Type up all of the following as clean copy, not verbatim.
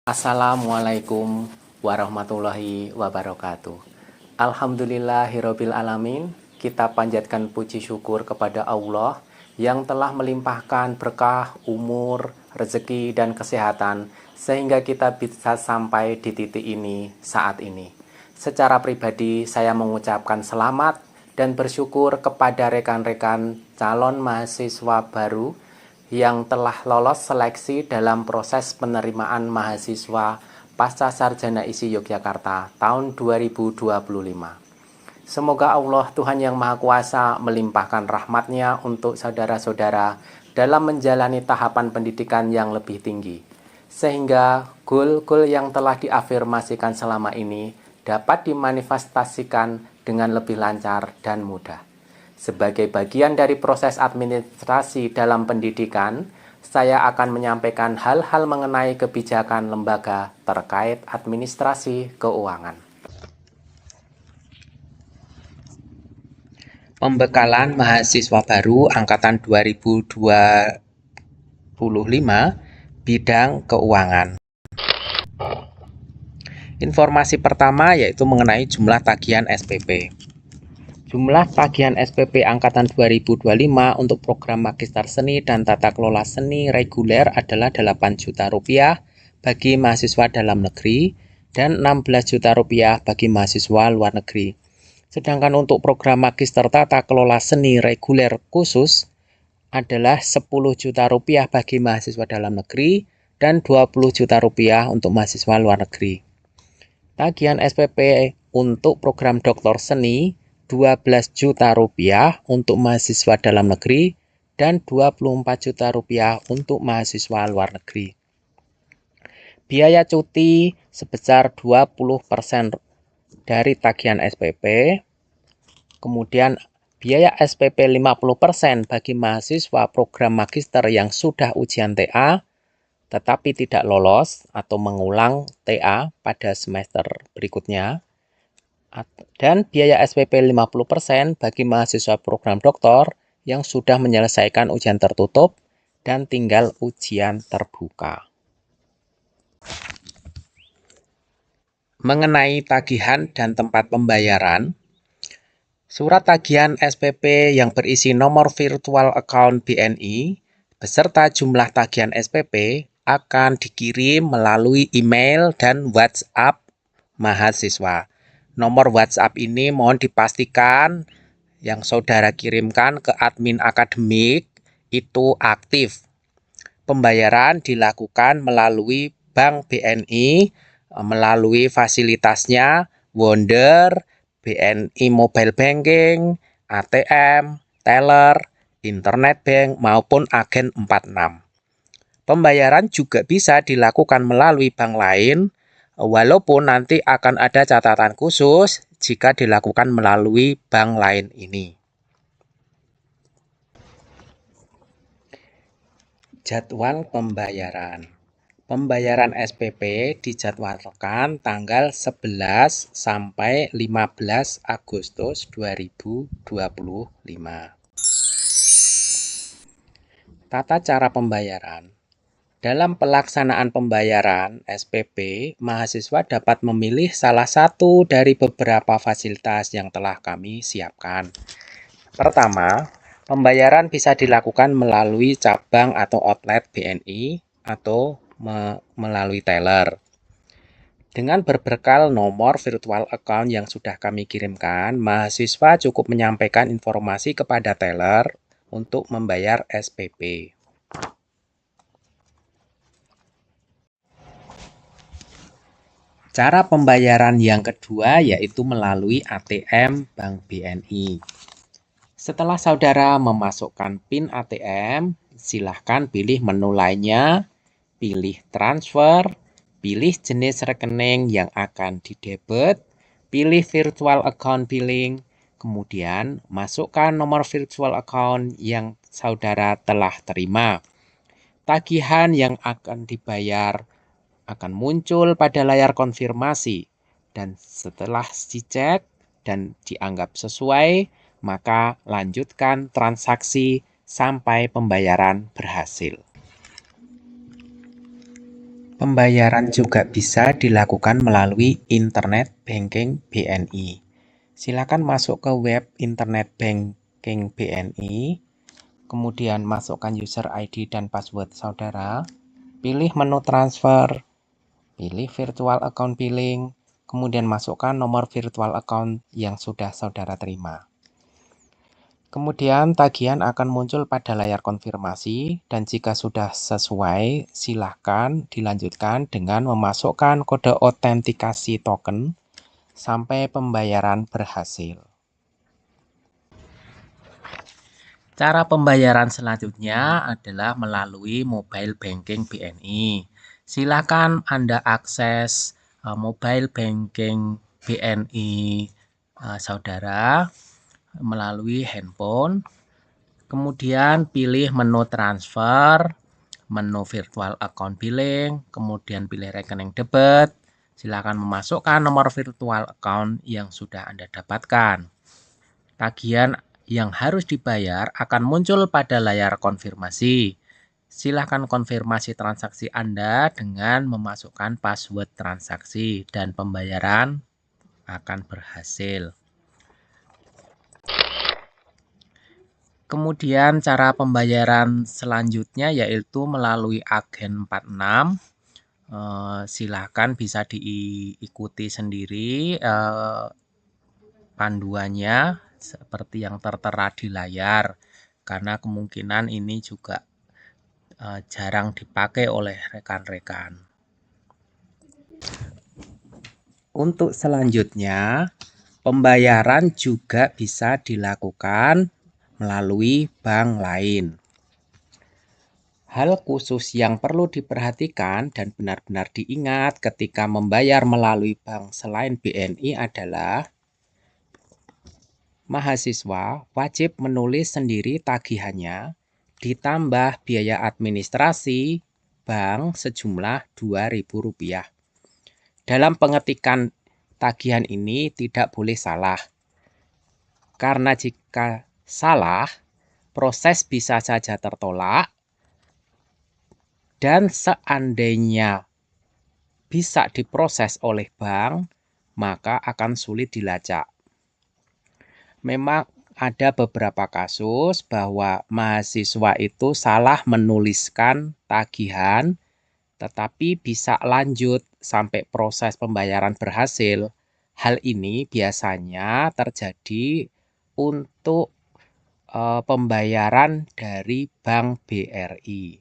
Assalamualaikum warahmatullahi wabarakatuh. Alhamdulillahirabbil alamin. Kita panjatkan puji syukur kepada Allah yang telah melimpahkan berkah, umur, rezeki dan kesehatan sehingga kita bisa sampai di titik ini saat ini. Secara pribadi saya mengucapkan selamat dan bersyukur kepada rekan-rekan calon mahasiswa baru yang telah lolos seleksi dalam proses penerimaan mahasiswa Pasca Sarjana ISI Yogyakarta tahun 2025. Semoga Allah Tuhan Yang Maha Kuasa melimpahkan rahmat-Nya untuk saudara-saudara dalam menjalani tahapan pendidikan yang lebih tinggi, sehingga goal-goal yang telah diafirmasikan selama ini dapat dimanifestasikan dengan lebih lancar dan mudah. Sebagai bagian dari proses administrasi dalam pendidikan, saya akan menyampaikan hal-hal mengenai kebijakan lembaga terkait administrasi keuangan. Pembekalan mahasiswa baru angkatan 2025 bidang keuangan. Informasi pertama yaitu mengenai jumlah tagihan SPP. Jumlah tagihan SPP angkatan 2025 untuk program Magister Seni dan Tata Kelola Seni reguler adalah 8 juta rupiah bagi mahasiswa dalam negeri dan 16 juta rupiah bagi mahasiswa luar negeri. Sedangkan untuk program Magister Tata Kelola Seni reguler khusus adalah 10 juta rupiah bagi mahasiswa dalam negeri dan 20 juta rupiah untuk mahasiswa luar negeri. Tagihan SPP untuk program Doktor Seni 12 juta rupiah untuk mahasiswa dalam negeri dan 24 juta rupiah untuk mahasiswa luar negeri. Biaya cuti sebesar 20% dari tagihan SPP. Kemudian biaya SPP 50% bagi mahasiswa program magister yang sudah ujian TA tetapi tidak lolos atau mengulang TA pada semester berikutnya. Dan biaya SPP 50% bagi mahasiswa program doktor yang sudah menyelesaikan ujian tertutup dan tinggal ujian terbuka. Mengenai tagihan dan tempat pembayaran, surat tagihan SPP yang berisi nomor virtual account BNI beserta jumlah tagihan SPP akan dikirim melalui email dan WhatsApp mahasiswa. Nomor WhatsApp ini mohon dipastikan yang saudara kirimkan ke admin akademik itu aktif. Pembayaran dilakukan melalui Bank BNI, melalui fasilitasnya Wonder, BNI Mobile Banking, ATM, Teller, Internet Bank maupun Agen 46. Pembayaran juga bisa dilakukan melalui bank lain, walaupun nanti akan ada catatan khusus jika dilakukan melalui bank lain ini. Jadwal pembayaran. Pembayaran SPP dijadwalkan tanggal 11 sampai 15 Agustus 2025. Tata cara pembayaran. Dalam pelaksanaan pembayaran SPP, mahasiswa dapat memilih salah satu dari beberapa fasilitas yang telah kami siapkan. Pertama, pembayaran bisa dilakukan melalui cabang atau outlet BNI atau melalui teller. Dengan berbekal nomor virtual account yang sudah kami kirimkan, mahasiswa cukup menyampaikan informasi kepada teller untuk membayar SPP. Cara pembayaran yang kedua yaitu melalui ATM Bank BNI. Setelah saudara memasukkan PIN ATM, silahkan pilih menu lainnya, pilih transfer, pilih jenis rekening yang akan didebet, pilih virtual account billing, kemudian masukkan nomor virtual account yang saudara telah terima. Tagihan yang akan dibayar akan muncul pada layar konfirmasi, dan setelah dicek dan dianggap sesuai, maka lanjutkan transaksi sampai pembayaran berhasil. Pembayaran juga bisa dilakukan melalui internet banking BNI. Silakan masuk ke web internet banking BNI, kemudian masukkan user ID dan password saudara, pilih menu transfer, pilih virtual account billing, kemudian masukkan nomor virtual account yang sudah saudara terima. Kemudian tagihan akan muncul pada layar konfirmasi dan jika sudah sesuai, silahkan dilanjutkan dengan memasukkan kode autentikasi token sampai pembayaran berhasil. Cara pembayaran selanjutnya adalah melalui mobile banking BNI. Silakan Anda akses mobile banking BNI saudara melalui handphone. Kemudian pilih menu transfer, menu virtual account billing, kemudian pilih rekening debit. Silakan memasukkan nomor virtual account yang sudah Anda dapatkan. Tagihan yang harus dibayar akan muncul pada layar konfirmasi. Silakan konfirmasi transaksi Anda dengan memasukkan password transaksi dan pembayaran akan berhasil. Kemudian cara pembayaran selanjutnya yaitu melalui agen 46. Silahkan bisa diikuti sendiri panduannya seperti yang tertera di layar, karena kemungkinan ini juga jarang dipakai oleh rekan-rekan. Untuk selanjutnya, pembayaran juga bisa dilakukan melalui bank lain. Hal khusus yang perlu diperhatikan dan benar-benar diingat ketika membayar melalui bank selain BNI adalah mahasiswa wajib menulis sendiri tagihannya ditambah biaya administrasi bank sejumlah Rp2.000. Dalam pengetikan tagihan ini tidak boleh salah, karena jika salah, proses bisa saja tertolak, dan seandainya bisa diproses oleh bank, maka akan sulit dilacak. Memang ada beberapa kasus bahwa mahasiswa itu salah menuliskan tagihan, tetapi bisa lanjut sampai proses pembayaran berhasil. Hal ini biasanya terjadi untuk pembayaran dari Bank BRI.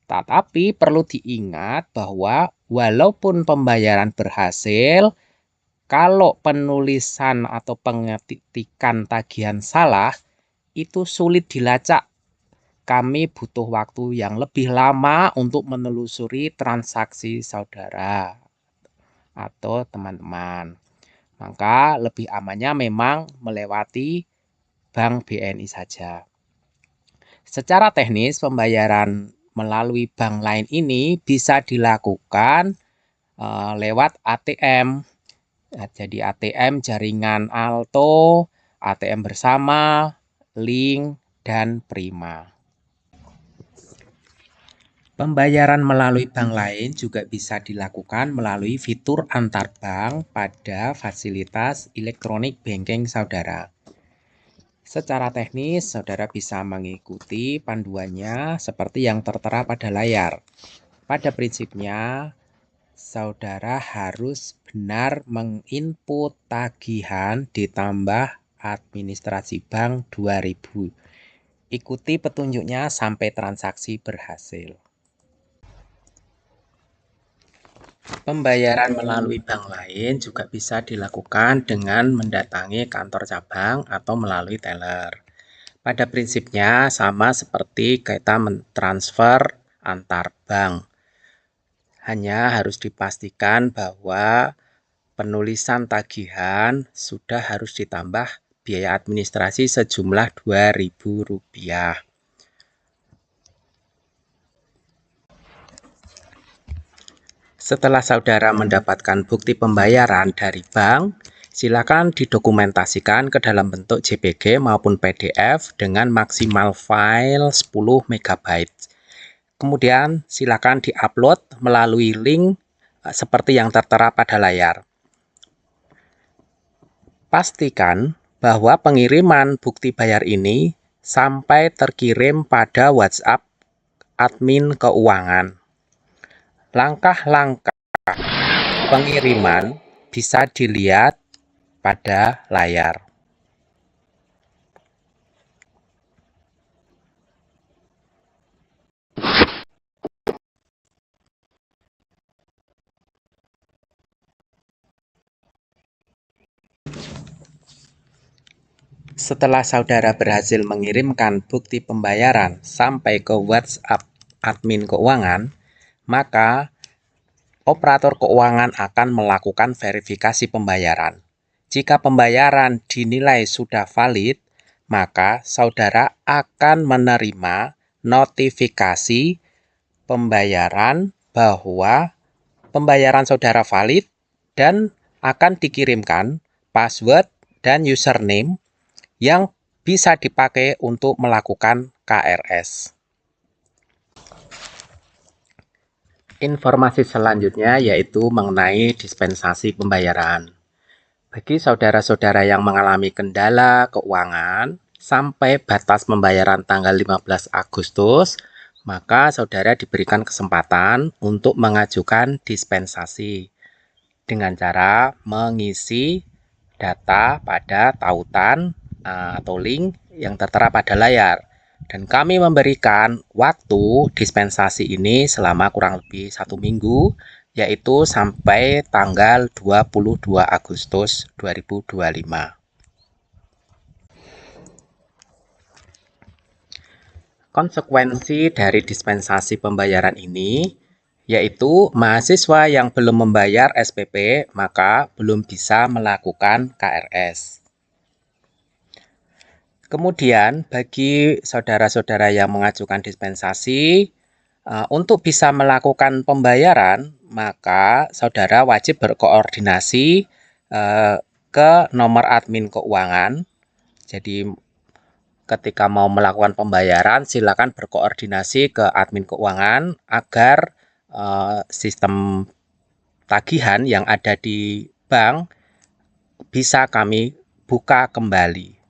Tetapi perlu diingat bahwa walaupun pembayaran berhasil, kalau penulisan atau pengetikan tagihan salah, itu sulit dilacak. Kami butuh waktu yang lebih lama untuk menelusuri transaksi saudara atau teman-teman. Maka lebih amannya memang melewati Bank BNI saja. Secara teknis, pembayaran melalui bank lain ini bisa dilakukan lewat ATM. Jadi ATM jaringan Alto, ATM bersama, Link, dan Prima. Pembayaran melalui bank lain juga bisa dilakukan melalui fitur antar bank pada fasilitas elektronik banking saudara. Secara teknis, saudara bisa mengikuti panduannya seperti yang tertera pada layar. Pada prinsipnya, saudara harus benar menginput tagihan ditambah administrasi bank 2.000. Ikuti petunjuknya sampai transaksi berhasil. Pembayaran melalui bank lain juga bisa dilakukan dengan mendatangi kantor cabang atau melalui teller. Pada prinsipnya sama seperti kita mentransfer antar bank. Hanya harus dipastikan bahwa penulisan tagihan sudah harus ditambah biaya administrasi sejumlah Rp2.000. Setelah saudara mendapatkan bukti pembayaran dari bank, silakan didokumentasikan ke dalam bentuk JPG maupun PDF dengan maksimal file 10 MB. kemudian silakan diupload melalui link seperti yang tertera pada layar. Pastikan bahwa pengiriman bukti bayar ini sampai terkirim pada WhatsApp admin keuangan. Langkah-langkah pengiriman bisa dilihat pada layar. Setelah saudara berhasil mengirimkan bukti pembayaran sampai ke WhatsApp admin keuangan, maka operator keuangan akan melakukan verifikasi pembayaran. Jika pembayaran dinilai sudah valid, maka saudara akan menerima notifikasi pembayaran bahwa pembayaran saudara valid dan akan dikirimkan password dan username yang bisa dipakai untuk melakukan KRS. Informasi selanjutnya yaitu mengenai dispensasi pembayaran. Bagi saudara-saudara yang mengalami kendala keuangan sampai batas pembayaran tanggal 15 Agustus, maka saudara diberikan kesempatan untuk mengajukan dispensasi dengan cara mengisi data pada tautan atau link yang tertera pada layar. Dan kami memberikan waktu dispensasi ini selama kurang lebih 1 minggu, yaitu sampai tanggal 22 Agustus 2025. Konsekuensi dari dispensasi pembayaran ini yaitu mahasiswa yang belum membayar SPP maka belum bisa melakukan KRS. Kemudian bagi saudara-saudara yang mengajukan dispensasi untuk bisa melakukan pembayaran maka saudara wajib berkoordinasi ke nomor admin keuangan. Jadi ketika mau melakukan pembayaran silakan berkoordinasi ke admin keuangan agar sistem tagihan yang ada di bank bisa kami buka kembali.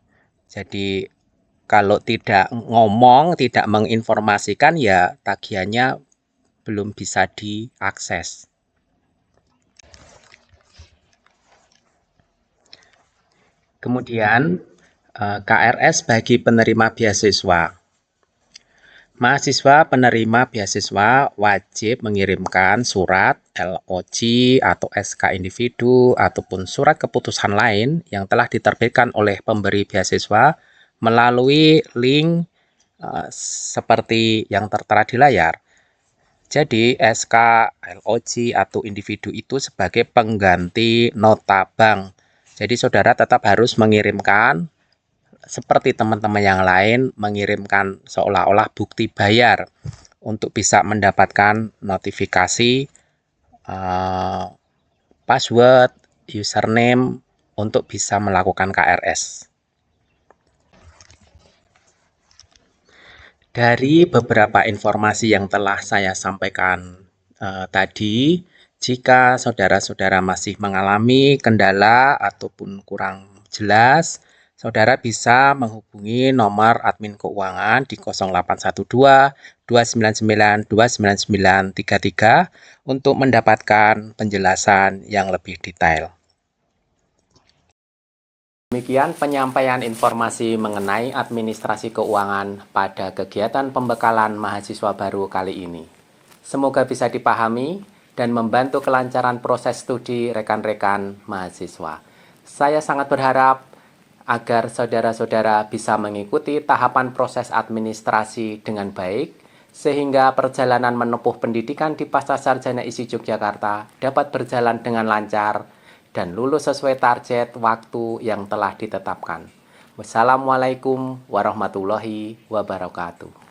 Jadi kalau tidak ngomong, tidak menginformasikan ya tagihannya belum bisa diakses. Kemudian KRS bagi penerima beasiswa. Mahasiswa penerima beasiswa wajib mengirimkan surat LOG atau SK individu ataupun surat keputusan lain yang telah diterbitkan oleh pemberi beasiswa melalui link seperti yang tertera di layar. Jadi SK, LOG atau individu itu sebagai pengganti nota bank. Jadi saudara tetap harus mengirimkan seperti teman-teman yang lain mengirimkan seolah-olah bukti bayar untuk bisa mendapatkan notifikasi password, username untuk bisa melakukan KRS. Dari beberapa informasi yang telah saya sampaikan tadi, jika saudara-saudara masih mengalami kendala ataupun kurang jelas, saudara bisa menghubungi nomor admin keuangan di 0812 299 29933 untuk mendapatkan penjelasan yang lebih detail. Demikian penyampaian informasi mengenai administrasi keuangan pada kegiatan pembekalan mahasiswa baru kali ini. Semoga bisa dipahami dan membantu kelancaran proses studi rekan-rekan mahasiswa. Saya sangat berharap agar saudara-saudara bisa mengikuti tahapan proses administrasi dengan baik, sehingga perjalanan menempuh pendidikan di Pascasarjana ISI Yogyakarta dapat berjalan dengan lancar dan lulus sesuai target waktu yang telah ditetapkan. Wassalamualaikum warahmatullahi wabarakatuh.